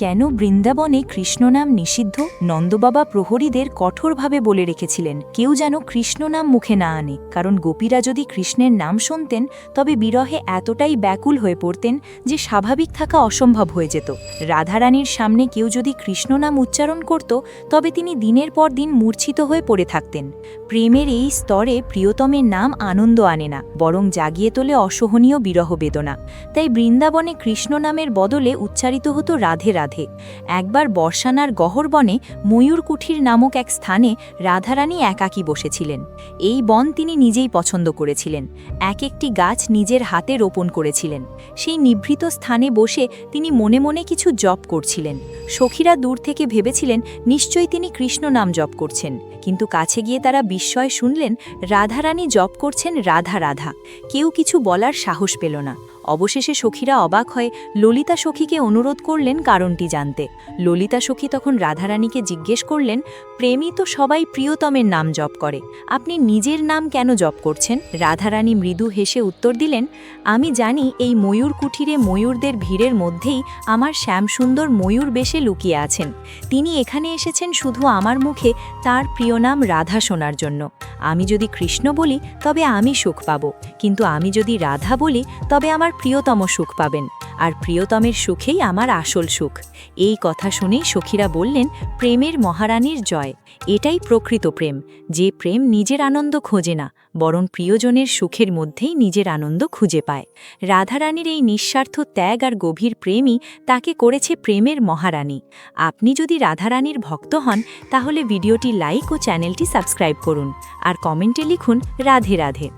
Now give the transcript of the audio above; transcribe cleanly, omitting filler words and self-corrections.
কেন বৃন্দাবনে কৃষ্ণনাম নিষিদ্ধ? নন্দবাবা প্রহরীদের কঠোরভাবে বলে রেখেছিলেন কেউ যেন কৃষ্ণনাম মুখে না আনে, কারণ গোপীরা যদি কৃষ্ণের নাম শুনতেন তবে বিরহে এতটাই ব্যাকুল হয়ে পড়তেন যে স্বাভাবিক থাকা অসম্ভব হয়ে যেত। রাধারানীর সামনে কেউ যদি কৃষ্ণনাম উচ্চারণ করত তবে তিনি দিনের পর দিন মূর্ছিত হয়ে পড়ে থাকতেন। প্রেমের এই স্তরে প্রিয়তমের নাম আনন্দ আনে না, বরং জাগিয়ে তোলে অসহনীয় বিরহ বেদনা। তাই বৃন্দাবনে কৃষ্ণ নামের বদলে উচ্চারিত হতো রাধে রাধে। একবার বর্ষানার গহ্বরবনে ময়ূরকুঠির নামক এক স্থানে রাধারানী একাকী বসেছিলেন। এই বন তিনি নিজেই পছন্দ করেছিলেন, এক একটি গাছ নিজের হাতে রোপণ করেছিলেন। সেই নিভৃত স্থানে বসে তিনি মনে মনে কিছু জপ করছিলেন। সখীরা দূর থেকে ভেবেছিলেন নিশ্চয়ই তিনি কৃষ্ণ নাম জপ করছেন, কিন্তু কাছে গিয়ে তারা বিস্ময় শুনলেন রাধারানী জপ করছেন রাধা রাধা। কেউ কিছু বলার সাহস পেল না। অবশেষে সখীরা অবাক হয়ে ললিতা সখীকে অনুরোধ করলেন কারণটি জানতে। ললিতা সখী তখন রাধারানীকে জিজ্ঞেস করলেন, প্রেমী তো সবাই প্রিয়তমের নাম জপ করে, আপনি নিজের নাম কেন জপ করছেন? রাধারানী মৃদু হেসে উত্তর দিলেন, আমি জানি এই ময়ূর কুঠিরে ময়ূরদের ভিড়ের মধ্যেই আমার শ্যামসুন্দর ময়ূর বেশে লুকিয়ে আছেন। তিনি এখানে এসেছেন শুধু আমার মুখে তার প্রিয় নাম রাধা শোনার জন্য। আমি যদি কৃষ্ণ বলি তবে আমি সুখ পাব, কিন্তু আমি যদি রাধা বলি তবে আমার প্রিয়তম সুখ পাবেন, আর প্রিয়তমের সুখেই আমার আসল সুখ। এই কথা শুনেই সখীরা বললেন, প্রেমের মহারানীর জয়। এটাই প্রকৃত প্রেম, যে প্রেম নিজের আনন্দ খোঁজে না, বরং প্রিয়জনের সুখের মধ্যেই নিজের আনন্দ খুঁজে পায়। রাধারানীর এই নিঃস্বার্থ ত্যাগ আর গভীর প্রেমই তাকে করেছে প্রেমের মহারানী। আপনি যদি রাধারানীর ভক্ত হন তাহলে ভিডিওটি লাইক ও চ্যানেলটি সাবস্ক্রাইব করুন, আর কমেন্টে লিখুন রাধে রাধে।